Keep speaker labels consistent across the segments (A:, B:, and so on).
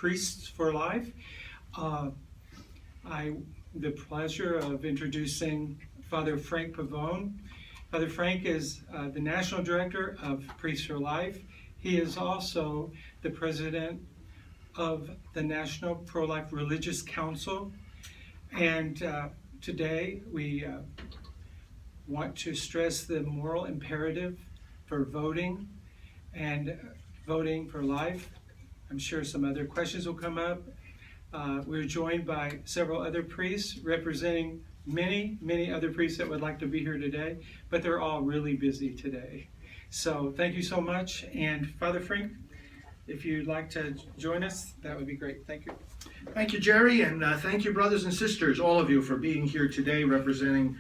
A: Priests for Life. The pleasure of introducing Father Frank Pavone. Father Frank is the National Director of Priests for Life. He is also the President of the National Pro-Life Religious Council. And today we want to stress the moral imperative for voting and voting for life. I'm sure some other questions will come up. We're joined by several other priests representing many other priests that would like to be here today, but they're all really busy today. So thank you so much. And Father Frank, if you'd like to join us, that would be great. Thank you.
B: Thank you, Jerry, and thank you, brothers and sisters, all of you, for being here today representing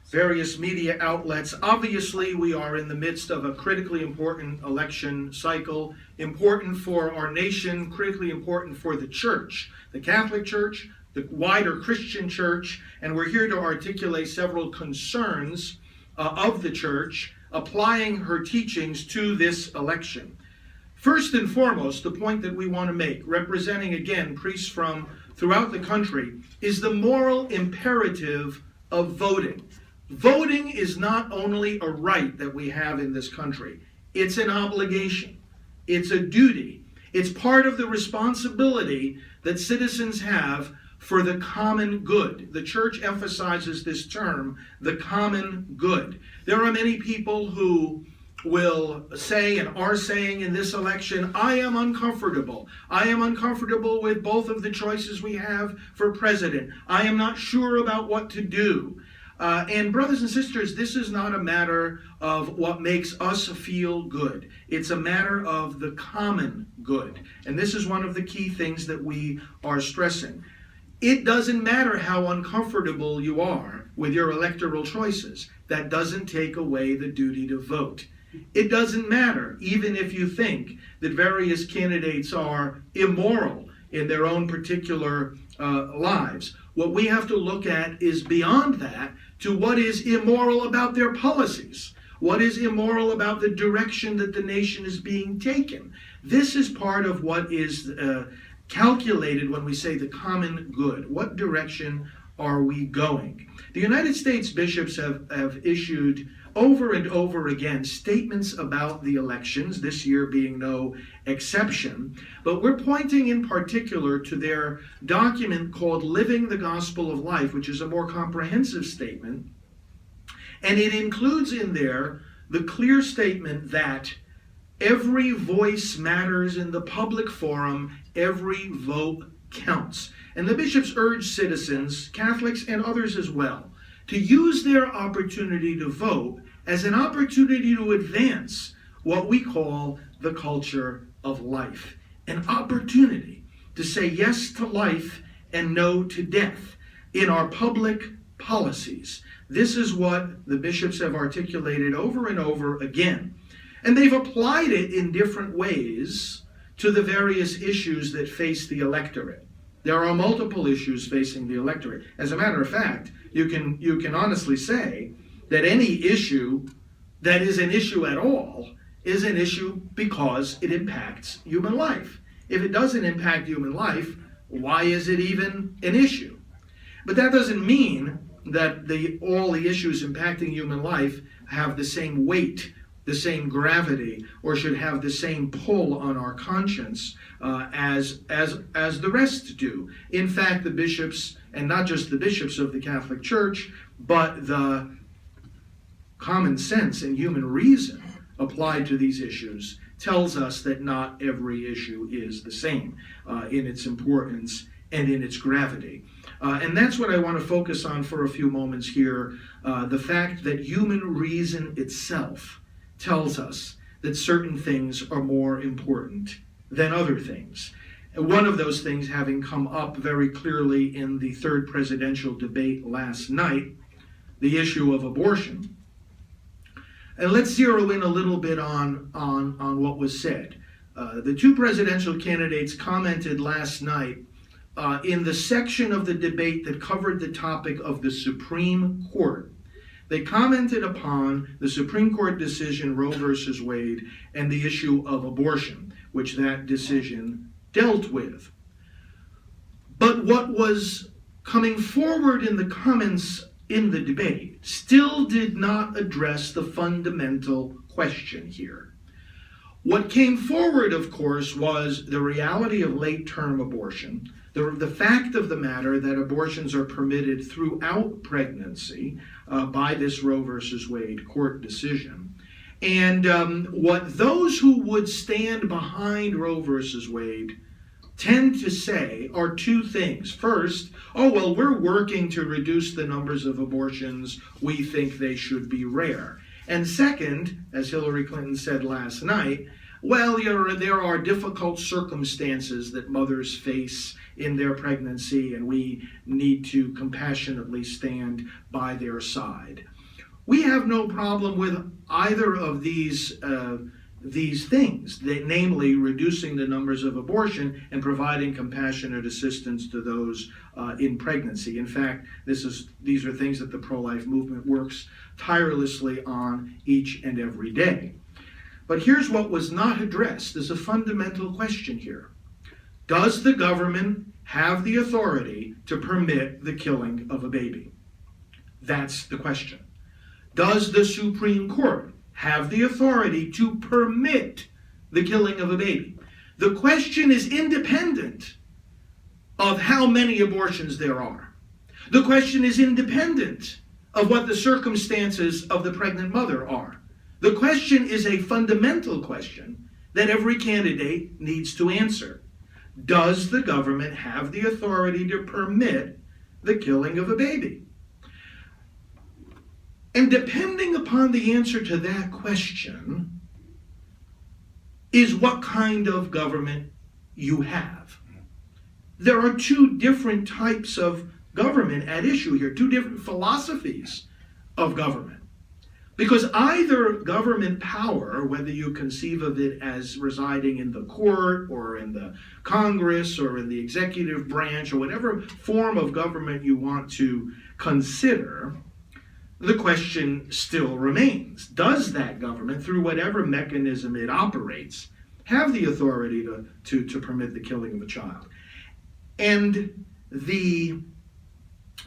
B: various media outlets. Obviously, we are in the midst of a critically important election cycle, important for our nation, critically important for the church, the Catholic Church, the wider Christian church, and we're here to articulate several concerns of the church applying her teachings to this election. First and foremost, the point that we want to make, representing again priests from throughout the country, is the moral imperative of voting. Voting is not only a right that we have in this country, it's an obligation, it's a duty, it's part of the responsibility that citizens have for the common good. The church emphasizes this term, the common good. There are many people who will say and are saying in this election, I am uncomfortable. I am uncomfortable with both of the choices we have for president. I am not sure about what to do. And brothers and sisters, this is not a matter of what makes us feel good. It's a matter of the common good. And this is one of the key things that we are stressing. It doesn't matter how uncomfortable you are with your electoral choices. That doesn't take away the duty to vote. It doesn't matter, even if you think that various candidates are immoral in their own particular lives. What we have to look at is beyond that to what is immoral about their policies. What is immoral about the direction that the nation is being taken. This is part of what is calculated when we say the common good. What direction are we going? The United States bishops have issued over and over again statements about the elections, this year being no exception, but we're pointing in particular to their document called Living the Gospel of Life, which is a more comprehensive statement, and it includes in there the clear statement that every voice matters in the public forum, every vote counts. And the bishops urge citizens, Catholics and others as well, to use their opportunity to vote as an opportunity to advance what we call the culture of life. An opportunity to say yes to life and no to death in our public policies. This is what the bishops have articulated over and over again. And they've applied it in different ways to the various issues that face the electorate. There are multiple issues facing the electorate. As a matter of fact, you can honestly say that any issue that is an issue at all is an issue because it impacts human life. If it doesn't impact human life, why is it even an issue? But that doesn't mean that all the issues impacting human life have the same weight, the same gravity, or should have the same pull on our conscience as the rest do. In fact, the bishops, and not just the bishops of the Catholic Church, but the common sense and human reason applied to these issues tells us that not every issue is the same in its importance and in its gravity. And that's what I want to focus on for a few moments here, the fact that human reason itself tells us that certain things are more important than other things. And one of those things having come up very clearly in the third presidential debate last night, the issue of abortion. And let's zero in a little bit on what was said. The two presidential candidates commented last night in the section of the debate that covered the topic of the Supreme Court. They commented upon the Supreme Court decision, Roe versus Wade, and the issue of abortion, which that decision dealt with. But what was coming forward in the comments in the debate still did not address the fundamental question here. What came forward, of course, was the reality of late-term abortion, the fact of the matter that abortions are permitted throughout pregnancy by this Roe versus Wade court decision, and what those who would stand behind Roe versus Wade tend to say are two things. First, oh, well, we're working to reduce the numbers of abortions. We think they should be rare. And second, as Hillary Clinton said last night, well, there are difficult circumstances that mothers face in their pregnancy, and we need to compassionately stand by their side. We have no problem with either of these things, namely reducing the numbers of abortion and providing compassionate assistance to those in pregnancy. In fact, these are things that the pro-life movement works tirelessly on each and every day. But here's what was not addressed. There's a fundamental question here. Does the government have the authority to permit the killing of a baby? That's the question. Does the Supreme Court have the authority to permit the killing of a baby? The question is independent of how many abortions there are. The question is independent of what the circumstances of the pregnant mother are. The question is a fundamental question that every candidate needs to answer. Does the government have the authority to permit the killing of a baby? And depending upon the answer to that question is what kind of government you have. There are two different types of government at issue here, two different philosophies of government. Because either government power, whether you conceive of it as residing in the court or in the Congress or in the executive branch or whatever form of government you want to consider, the question still remains. Does that government, through whatever mechanism it operates, have the authority to permit the killing of a child? And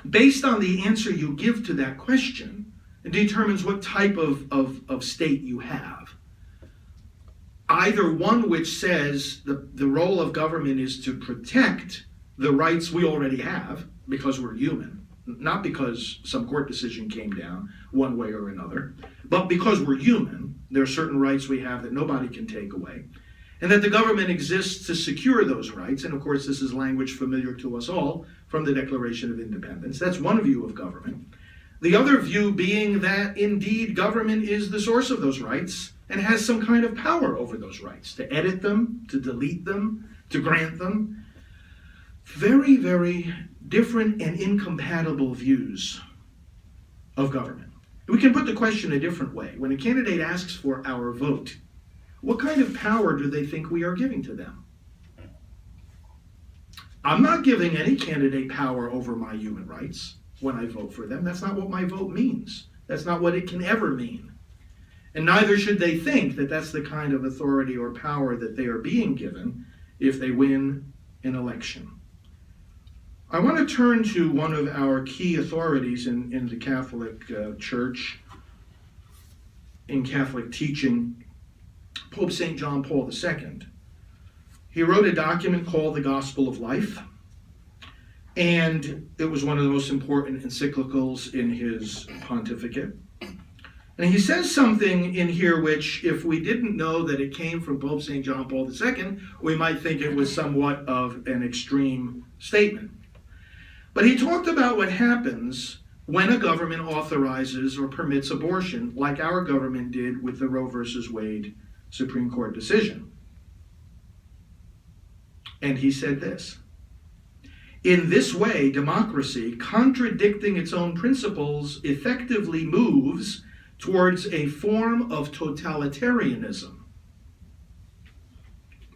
B: based on the answer you give to that question, it determines what type of state you have. Either one which says the role of government is to protect the rights we already have because we're human, not because some court decision came down one way or another, but because we're human, there are certain rights we have that nobody can take away, and that the government exists to secure those rights. And of course, this is language familiar to us all from the Declaration of Independence. That's one view of government. The other view being that indeed government is the source of those rights and has some kind of power over those rights, to edit them, to delete them, to grant them. Very, very different and incompatible views of government. We can put the question a different way. When a candidate asks for our vote, what kind of power do they think we are giving to them? I'm not giving any candidate power over my human rights when I vote for them. That's not what my vote means. That's not what it can ever mean. And neither should they think that that's the kind of authority or power that they are being given if they win an election. I want to turn to one of our key authorities in the Catholic Church, in Catholic teaching, Pope St. John Paul II. He wrote a document called the Gospel of Life, and it was one of the most important encyclicals in his pontificate. And he says something in here which, if we didn't know that it came from Pope St. John Paul II, we might think it was somewhat of an extreme statement. But he talked about what happens when a government authorizes or permits abortion, like our government did with the Roe versus Wade Supreme Court decision. And he said this: in this way, democracy, contradicting its own principles, effectively moves towards a form of totalitarianism.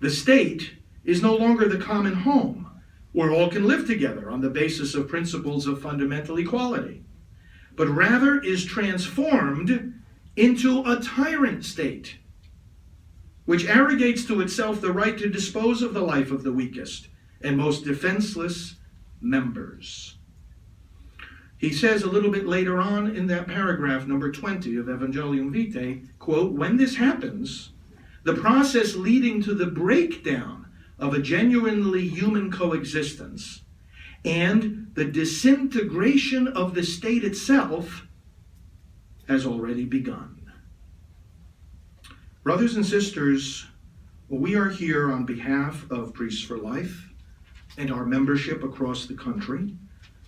B: The state is no longer the common home where all can live together on the basis of principles of fundamental equality, but rather is transformed into a tyrant state, which arrogates to itself the right to dispose of the life of the weakest and most defenseless members. He says a little bit later on in that paragraph, number 20 of Evangelium Vitae, quote, when this happens, the process leading to the breakdown of a genuinely human coexistence and the disintegration of the state itself has already begun. Brothers and sisters, we are here on behalf of Priests for Life and our membership across the country,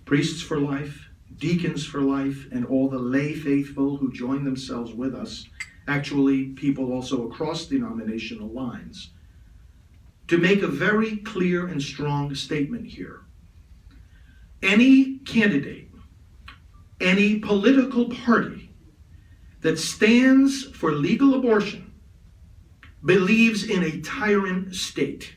B: Priests for Life, Deacons for Life, and all the lay faithful who join themselves with us, actually people also across denominational lines, to make a very clear and strong statement here. Any candidate, any political party that stands for legal abortion believes in a tyrant state.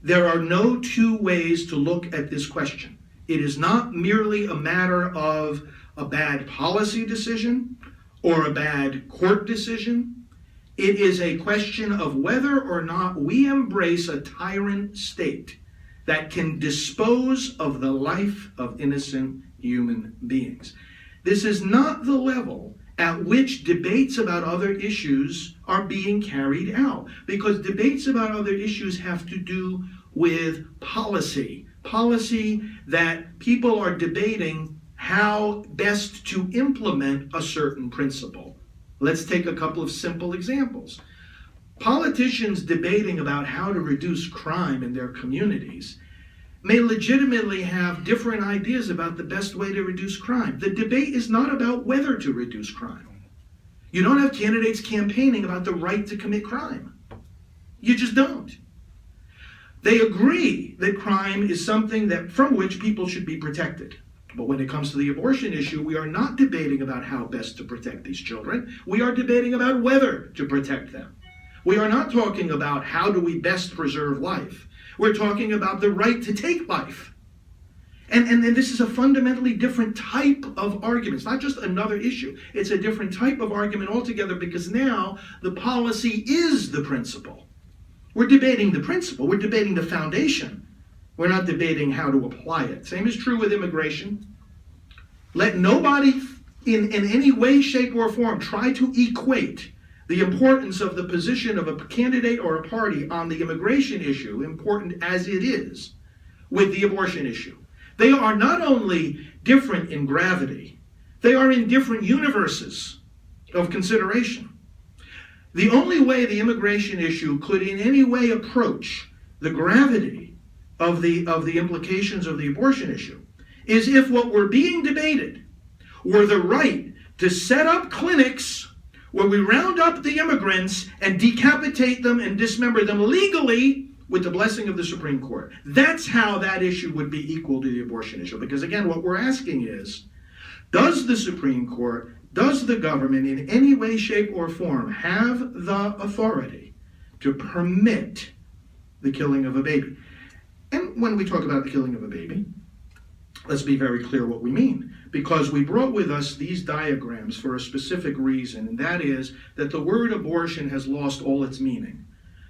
B: There are no two ways to look at this question. It is not merely a matter of a bad policy decision or a bad court decision. It is a question of whether or not we embrace a tyrant state that can dispose of the life of innocent human beings. This is not the level at which debates about other issues are being carried out, because debates about other issues have to do with policy that people are debating how best to implement a certain principle. Let's take a couple of simple examples. Politicians debating about how to reduce crime in their communities may legitimately have different ideas about the best way to reduce crime. The debate is not about whether to reduce crime. You don't have candidates campaigning about the right to commit crime. You just don't. They agree that crime is something from which people should be protected. But when it comes to the abortion issue, we are not debating about how best to protect these children. We are debating about whether to protect them. We are not talking about how do we best preserve life. We're talking about the right to take life. And this is a fundamentally different type of argument. It's not just another issue. It's a different type of argument altogether, because now the policy is the principle. We're debating the principle. We're debating the foundation. We're not debating how to apply it. Same is true with immigration. Let nobody in any way, shape, or form try to equate the importance of the position of a candidate or a party on the immigration issue, important as it is, with the abortion issue. They are not only different in gravity, they are in different universes of consideration. The only way the immigration issue could in any way approach the gravity of the implications of the abortion issue is if what were being debated were the right to set up clinics where we round up the immigrants and decapitate them and dismember them legally with the blessing of the Supreme Court. That's how that issue would be equal to the abortion issue. Because again, what we're asking is, does the Supreme Court, does the government in any way, shape, or form have the authority to permit the killing of a baby? And when we talk about the killing of a baby, let's be very clear what we mean. Because we brought with us these diagrams for a specific reason, and that is that the word abortion has lost all its meaning.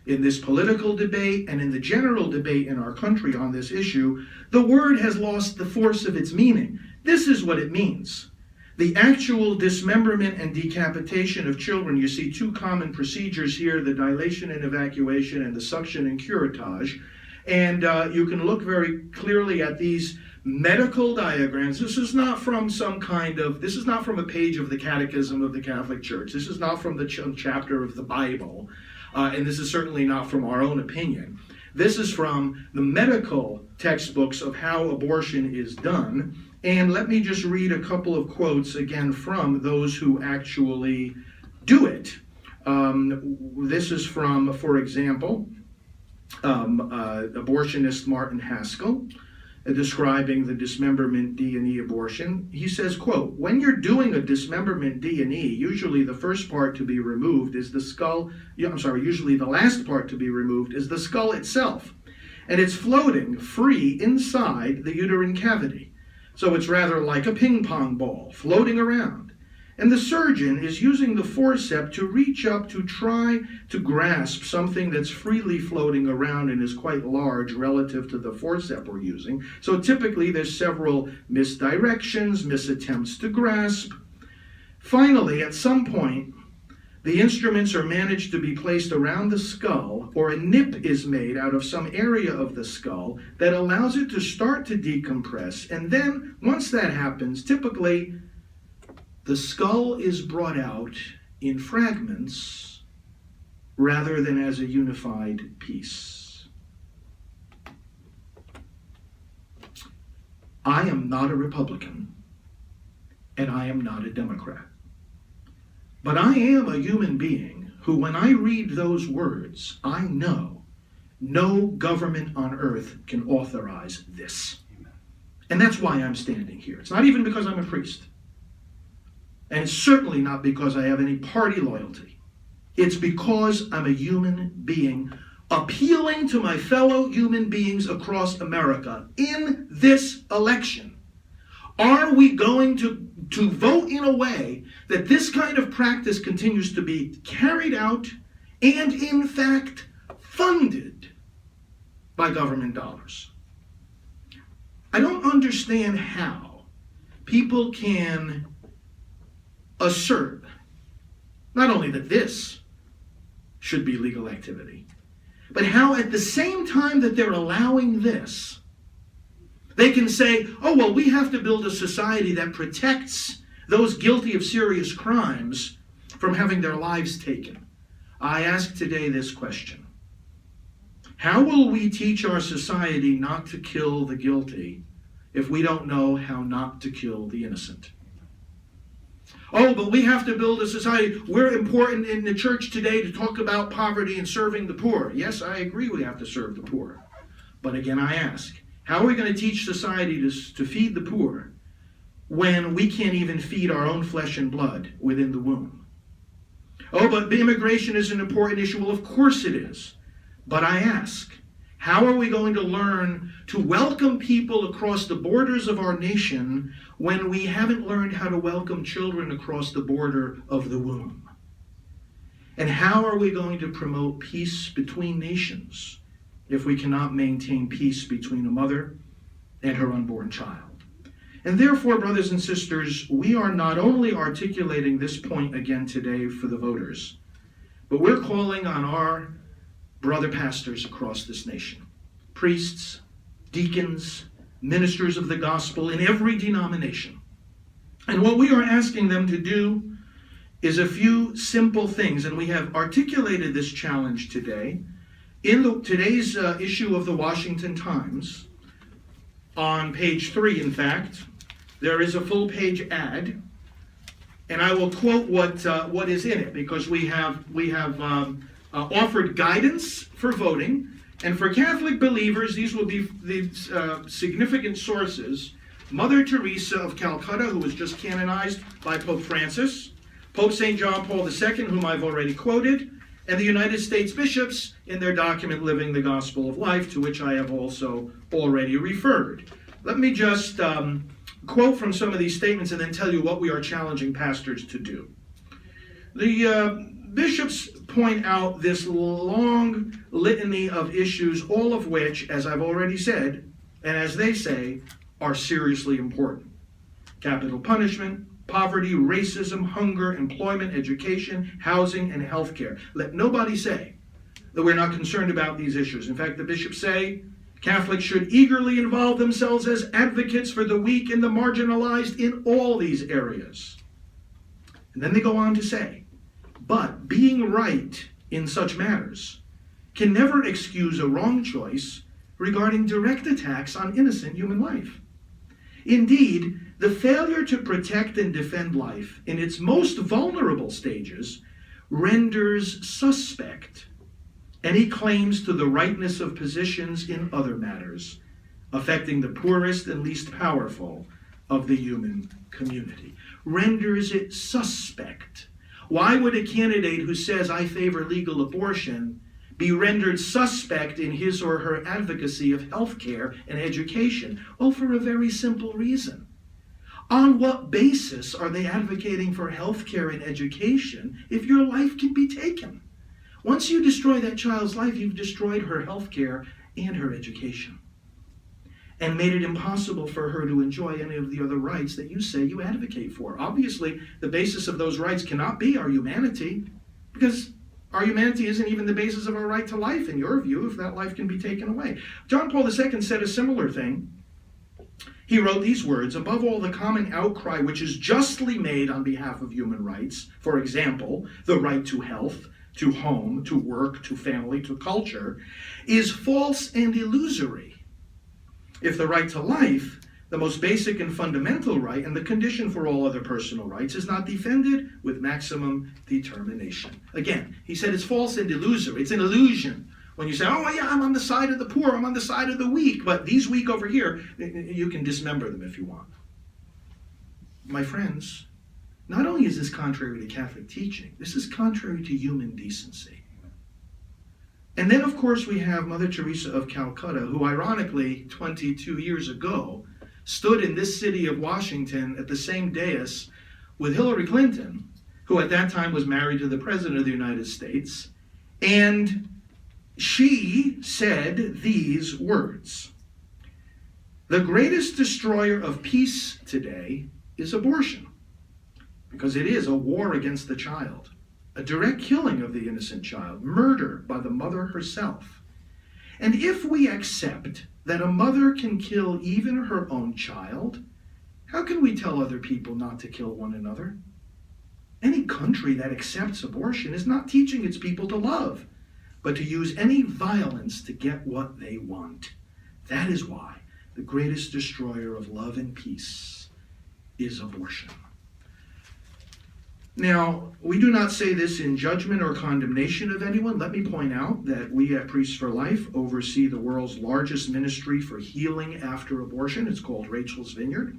B: In this political debate and in the general debate in our country on this issue, the word has lost the force of its meaning. This is what it means. The actual dismemberment and decapitation of children. You see two common procedures here, the dilation and evacuation and the suction and curettage. And you can look very clearly at these medical diagrams. This is not from this is not from a page of the Catechism of the Catholic Church. This is not from the chapter of the Bible. And this is certainly not from our own opinion. This is from the medical textbooks of how abortion is done. And let me just read a couple of quotes again from those who actually do it. This is from, for example, abortionist Martin Haskell, describing the dismemberment D&E abortion. He says, quote, when you're doing a dismemberment D&E, usually the first part to be removed is the skull, usually the last part to be removed is the skull itself. And it's floating free inside the uterine cavity. So it's rather like a ping pong ball floating around. And the surgeon is using the forceps to reach up to try to grasp something that's freely floating around and is quite large relative to the forceps we're using. So typically there's several misdirections, misattempts to grasp. Finally, at some point, the instruments are managed to be placed around the skull, or a nip is made out of some area of the skull that allows it to start to decompress. And then, once that happens, typically the skull is brought out in fragments rather than as a unified piece. I am not a Republican, and I am not a Democrat. But I am a human being who, when I read those words, I know no government on earth can authorize this. And that's why I'm standing here. It's not even because I'm a priest. And it's certainly not because I have any party loyalty. It's because I'm a human being appealing to my fellow human beings across America in this election. Are we going to vote in a way that this kind of practice continues to be carried out and, in fact, funded by government dollars? I don't understand how people can assert not only that this should be legal activity, but how at the same time that they're allowing this, they can say, oh, well, we have to build a society that protects those guilty of serious crimes from having their lives taken. I ask today this question: how will we teach our society not to kill the guilty if we don't know how not to kill the innocent? Oh, but we have to build a society. We're important in the church today to talk about poverty and serving the poor. Yes, I agree we have to serve the poor. But again, I ask, how are we going to teach society to feed the poor when we can't even feed our own flesh and blood within the womb? Oh, but immigration is an important issue. Well, of course it is. But I ask, how are we going to learn to welcome people across the borders of our nation when we haven't learned how to welcome children across the border of the womb? And how are we going to promote peace between nations if we cannot maintain peace between a mother and her unborn child? And therefore, brothers and sisters, we are not only articulating this point again today for the voters, but we're calling on our brother pastors across this nation, priests, deacons, ministers of the gospel in every denomination. And what we are asking them to do is a few simple things, and we have articulated this challenge today in today's issue of the Washington Times. On page 3, in fact, there is a full-page ad, and I will quote what is in it, because we have offered guidance for voting, and for Catholic believers, these will be the significant sources: Mother Teresa of Calcutta, who was just canonized by Pope Francis, Pope St. John Paul II, whom I've already quoted, and the United States bishops in their document, Living the Gospel of Life, to which I have also already referred. Let me just quote from some of these statements and then tell you what we are challenging pastors to do. The bishops point out this long litany of issues, all of which, as I've already said, and as they say, are seriously important. Capital punishment, poverty, racism, hunger, employment, education, housing, and healthcare. Let nobody say that we're not concerned about these issues. In fact, the bishops say Catholics should eagerly involve themselves as advocates for the weak and the marginalized in all these areas. And then they go on to say, but being right in such matters can never excuse a wrong choice regarding direct attacks on innocent human life. Indeed, the failure to protect and defend life in its most vulnerable stages renders suspect any claims to the rightness of positions in other matters affecting the poorest and least powerful of the human community. Renders it suspect. Why would a candidate who says, I favor legal abortion, be rendered suspect in his or her advocacy of health care and education? Well, for a very simple reason. On what basis are they advocating for health care and education if your life can be taken? Once you destroy that child's life, you've destroyed her health care and her education, and made it impossible for her to enjoy any of the other rights that you say you advocate for. Obviously, the basis of those rights cannot be our humanity, because our humanity isn't even the basis of our right to life, in your view, if that life can be taken away. John Paul II said a similar thing. He wrote these words, "Above all, the common outcry which is justly made on behalf of human rights, for example, the right to health, to home, to work, to family, to culture, is false and illusory. If the right to life, the most basic and fundamental right, and the condition for all other personal rights, is not defended with maximum determination." Again, he said it's false and illusory. It's an illusion. When you say, oh yeah, I'm on the side of the poor, I'm on the side of the weak, but these weak over here, you can dismember them if you want. My friends, not only is this contrary to Catholic teaching, this is contrary to human decency. And then, of course, we have Mother Teresa of Calcutta, who ironically, 22 years ago, stood in this city of Washington at the same dais with Hillary Clinton, who at that time was married to the President of the United States, and she said these words: "The greatest destroyer of peace today is abortion, because it is a war against the child, a direct killing of the innocent child, murder by the mother herself. And if we accept that a mother can kill even her own child, how can we tell other people not to kill one another? Any country that accepts abortion is not teaching its people to love, but to use any violence to get what they want. That is why the greatest destroyer of love and peace is abortion." Now, we do not say this in judgment or condemnation of anyone. Let me point out that we at Priests for Life oversee the world's largest ministry for healing after abortion. It's called Rachel's Vineyard.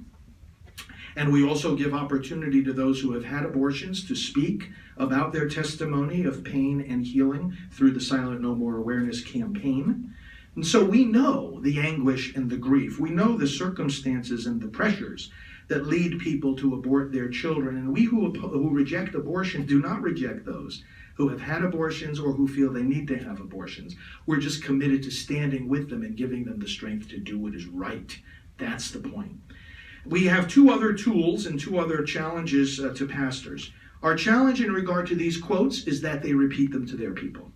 B: And we also give opportunity to those who have had abortions to speak about their testimony of pain and healing through the Silent No More Awareness campaign. And so we know the anguish and the grief. We know the circumstances and the pressures that lead people to abort their children. And we who reject abortion do not reject those who have had abortions or who feel they need to have abortions. We're just committed to standing with them and giving them the strength to do what is right. That's the point. We have two other tools and two other challenges to pastors. Our challenge in regard to these quotes is that they repeat them to their people,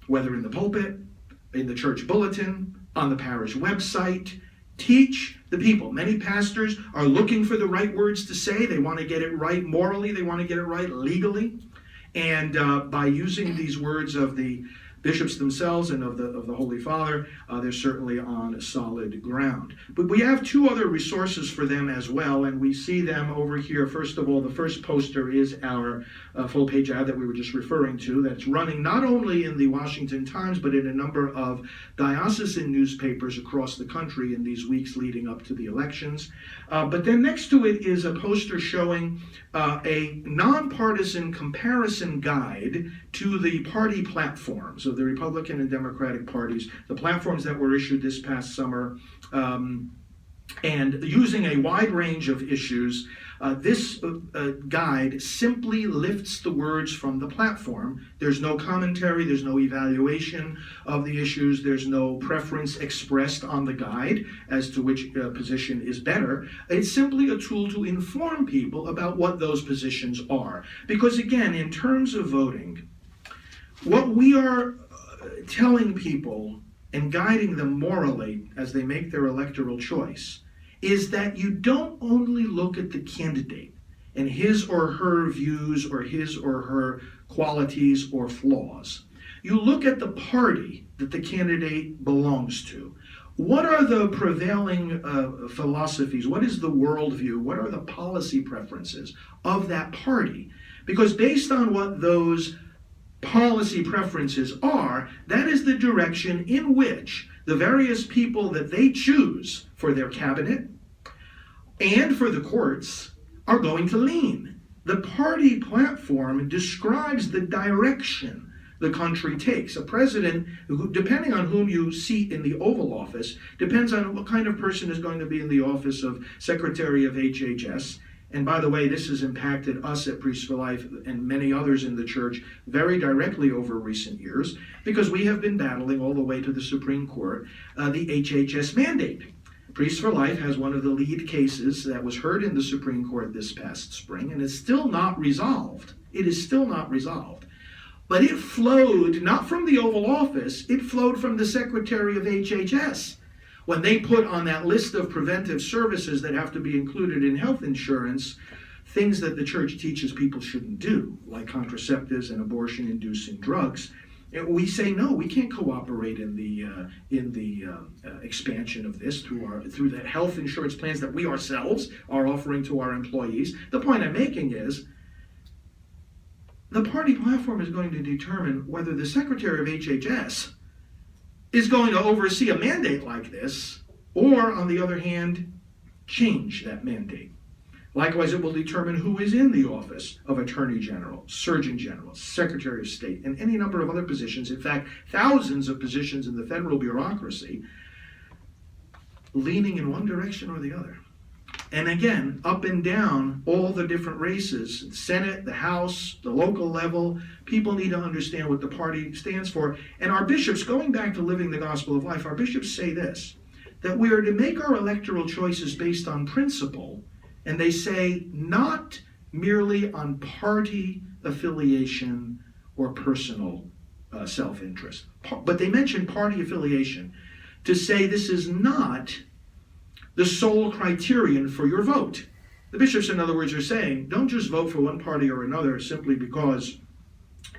B: whether in the pulpit, in the church bulletin, on the parish website. Teach the people. Many pastors are looking for the right words to say. They want to get it right morally. They want to get it right legally. And by using these words of the bishops themselves and of the Holy Father, they're certainly on solid ground. But we have two other resources for them as well, and we see them over here. First of all, the first poster is our full-page ad that we were just referring to, that's running not only in the Washington Times, but in a number of diocesan newspapers across the country in these weeks leading up to the elections. But then next to it is a poster showing a nonpartisan comparison guide to the party platforms of the Republican and Democratic parties, the platforms that were issued this past summer, and using a wide range of issues. This guide simply lifts the words from the platform. There's no commentary, there's no evaluation of the issues, there's no preference expressed on the guide as to which position is better. It's simply a tool to inform people about what those positions are. Because again, in terms of voting, what we are telling people and guiding them morally as they make their electoral choice is that you don't only look at the candidate and his or her views or his or her qualities or flaws. You look at the party that the candidate belongs to. What are the prevailing philosophies? What is the worldview? What are the policy preferences of that party? Because based on what those policy preferences are, that is the direction in which the various people that they choose for their cabinet and for the courts are going to lean. The party platform describes the direction the country takes. A president, who, depending on whom you seat in the Oval Office, depends on what kind of person is going to be in the office of Secretary of HHS. And by the way, this has impacted us at Priests for Life and many others in the church very directly over recent years, because we have been battling all the way to the Supreme Court the HHS mandate. Priests for Life has one of the lead cases that was heard in the Supreme Court this past spring, and it's still not resolved. It is still not resolved. But it flowed not from the Oval Office, it flowed from the Secretary of HHS. When they put on that list of preventive services that have to be included in health insurance, things that the church teaches people shouldn't do, like contraceptives and abortion-inducing drugs, we say no. We can't cooperate in the expansion of this through the health insurance plans that we ourselves are offering to our employees. The point I'm making is, the party platform is going to determine whether the Secretary of HHS is going to oversee a mandate like this, or, on the other hand, change that mandate. Likewise, it will determine who is in the office of Attorney General, Surgeon General, Secretary of State, and any number of other positions. In fact, thousands of positions in the federal bureaucracy, leaning in one direction or the other. And again, up and down all the different races, the Senate, the House, the local level, people need to understand what the party stands for. And our bishops, going back to living the gospel of life, our bishops say this, that we are to make our electoral choices based on principle, and they say not merely on party affiliation or personal self-interest. But they mention party affiliation to say this is not the sole criterion for your vote. The bishops, in other words, are saying, don't just vote for one party or another simply because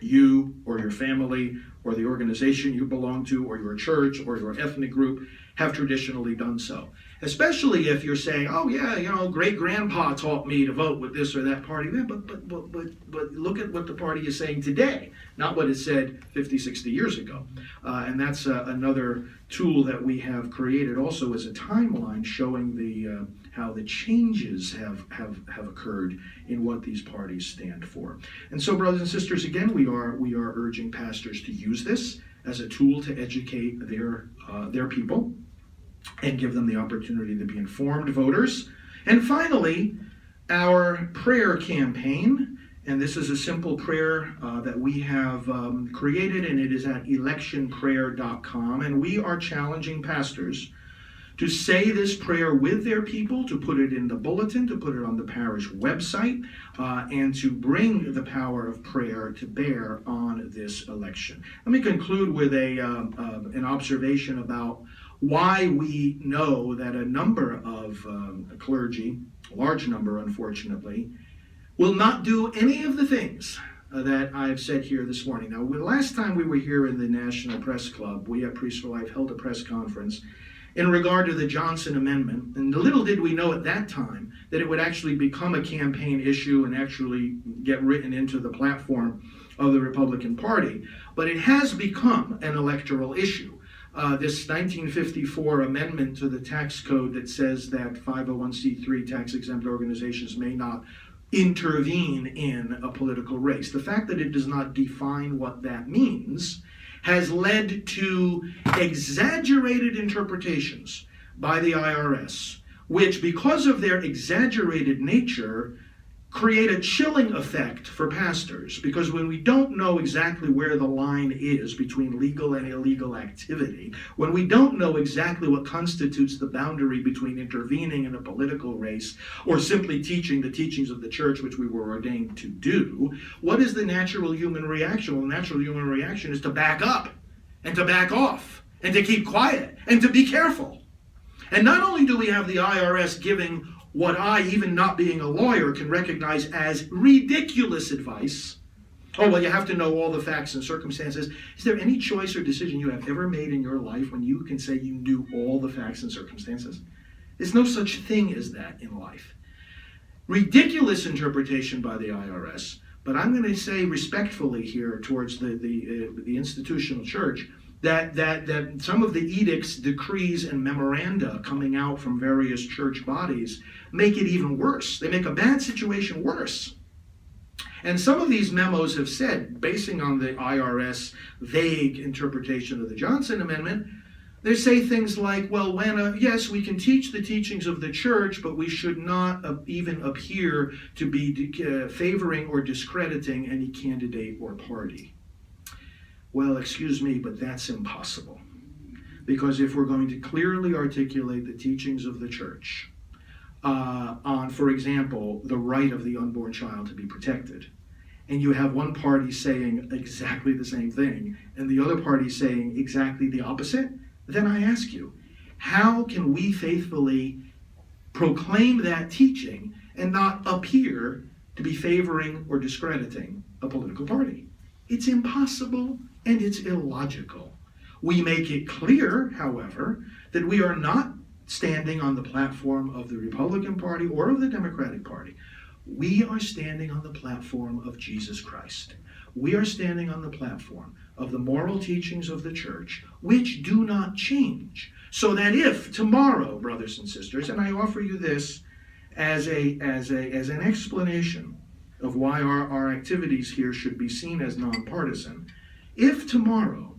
B: you or your family or the organization you belong to or your church or your ethnic group have traditionally done so. Especially if you're saying, oh yeah, great-grandpa taught me to vote with this or that party. Yeah, but look at what the party is saying today, not what it said 50, 60 years ago. And that's another tool that we have created also as a timeline showing how the changes have occurred in what these parties stand for. And so, brothers and sisters, again, we are urging pastors to use this as a tool to educate their people and give them the opportunity to be informed voters. And finally, our prayer campaign, and this is a simple prayer that we have created, and it is at electionprayer.com, and we are challenging pastors to say this prayer with their people, to put it in the bulletin, to put it on the parish website, and to bring the power of prayer to bear on this election. Let me conclude with an observation about why we know that a number of clergy, a large number unfortunately, will not do any of the things that I've said here this morning. Now, the last time we were here in the National Press Club, we at Priests for Life held a press conference in regard to the Johnson Amendment, and little did we know at that time that it would actually become a campaign issue and actually get written into the platform of the Republican Party. But it has become an electoral issue. This 1954 amendment to the tax code that says that 501c3 tax-exempt organizations may not intervene in a political race. The fact that it does not define what that means has led to exaggerated interpretations by the IRS, which, because of their exaggerated nature, create a chilling effect for pastors. Because when we don't know exactly where the line is between legal and illegal activity, when we don't know exactly what constitutes the boundary between intervening in a political race or simply teaching the teachings of the church, which we were ordained to do, what is the natural human reaction? Well, the natural human reaction is to back up and to back off and to keep quiet and to be careful. And not only do we have the IRS giving what I, even not being a lawyer, can recognize as ridiculous advice. Oh, well, you have to know all the facts and circumstances. Is there any choice or decision you have ever made in your life when you can say you knew all the facts and circumstances? There's no such thing as that in life. Ridiculous interpretation by the IRS, but I'm going to say respectfully here towards the institutional church, that some of the edicts, decrees, and memoranda coming out from various church bodies make it even worse. They make a bad situation worse. And some of these memos have said, basing on the IRS vague interpretation of the Johnson Amendment, they say things like, well, yes, we can teach the teachings of the church, but we should not even appear to be favoring or discrediting any candidate or party. Well, excuse me, but that's impossible. Because if we're going to clearly articulate the teachings of the church on, for example, the right of the unborn child to be protected, and you have one party saying exactly the same thing, and the other party saying exactly the opposite, then I ask you, how can we faithfully proclaim that teaching and not appear to be favoring or discrediting a political party? It's impossible and it's illogical. We make it clear, however, that we are not standing on the platform of the Republican Party or of the Democratic Party. We are standing on the platform of Jesus Christ. We are standing on the platform of the moral teachings of the church, which do not change. So that if tomorrow, brothers and sisters, and I offer you this as an explanation of why our activities here should be seen as nonpartisan, if tomorrow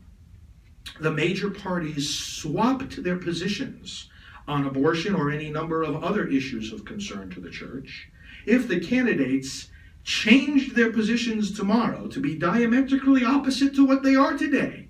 B: the major parties swapped their positions on abortion or any number of other issues of concern to the church, if the candidates changed their positions tomorrow to be diametrically opposite to what they are today,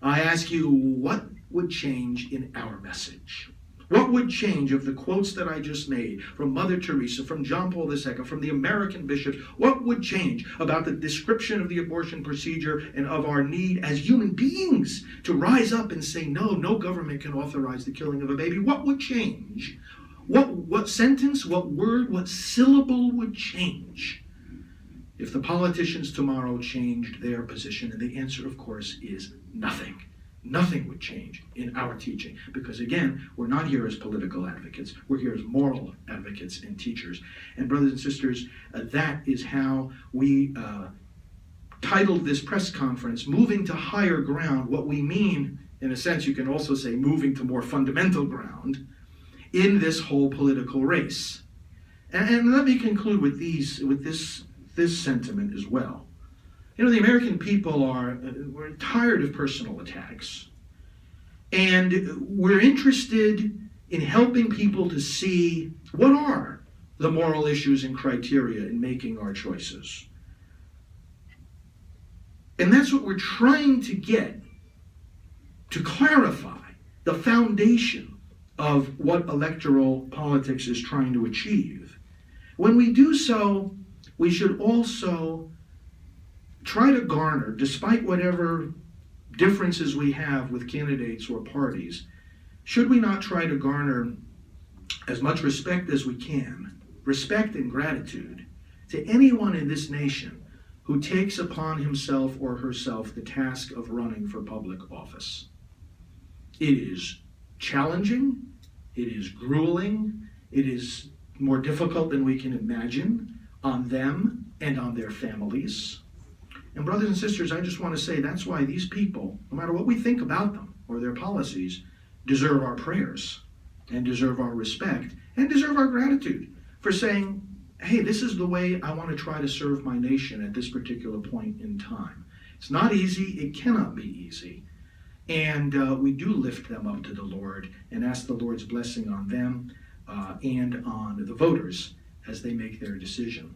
B: I ask you, what would change in our message? What would change of the quotes that I just made from Mother Teresa, from John Paul II, from the American bishops? What would change about the description of the abortion procedure and of our need as human beings to rise up and say, no government can authorize the killing of a baby? What would change? What sentence, what word, what syllable would change if the politicians tomorrow changed their position? And the answer, of course, is nothing. Nothing would change in our teaching, because again, we're not here as political advocates. We're here as moral advocates and teachers. And brothers and sisters, that is how we titled this press conference, Moving to Higher Ground. What we mean, in a sense, you can also say moving to more fundamental ground in this whole political race. And let me conclude with this sentiment as well. You know, the American people we're tired of personal attacks. And we're interested in helping people to see what are the moral issues and criteria in making our choices. And that's what we're trying to get, to clarify the foundation of what electoral politics is trying to achieve. When we do so, we should also try to garner, despite whatever differences we have with candidates or parties, should we not try to garner as much respect as we can, respect and gratitude, to anyone in this nation who takes upon himself or herself the task of running for public office? It is challenging, it is grueling, it is more difficult than we can imagine on them and on their families. And brothers and sisters, I just want to say that's why these people, no matter what we think about them or their policies, deserve our prayers and deserve our respect and deserve our gratitude for saying, hey, this is the way I want to try to serve my nation at this particular point in time. It's not easy. It cannot be easy. And we do lift them up to the Lord and ask the Lord's blessing on them and on the voters as they make their decision.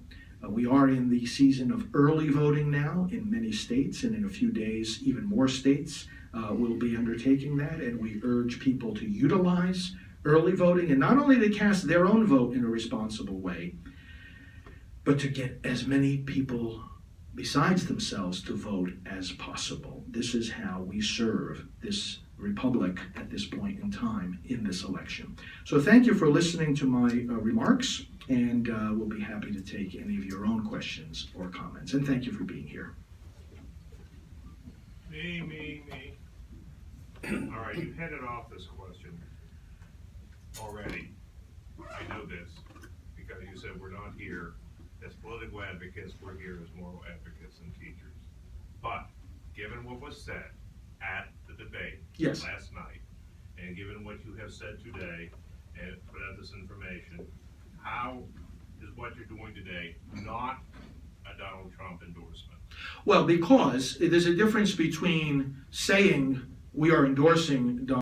B: We are in the season of early voting now in many states, and in a few days, even more states will be undertaking that, and we urge people to utilize early voting, and not only to cast their own vote in a responsible way, but to get as many people besides themselves to vote as possible. This is how we serve this republic at this point in time in this election. So thank you for listening to my remarks, and we'll be happy to take any of your own questions or comments. And thank you for being here.
C: Me. All right, you headed off this question already. I know this because you said we're not here as political advocates, we're here as moral advocates and teachers. But given what was said at the debate
B: Yes.
C: last night, and given what you have said today and put out this information, how is what you're doing today not an that Donald Trump endorsement?
B: Well, because there's a difference between saying we are endorsing Donald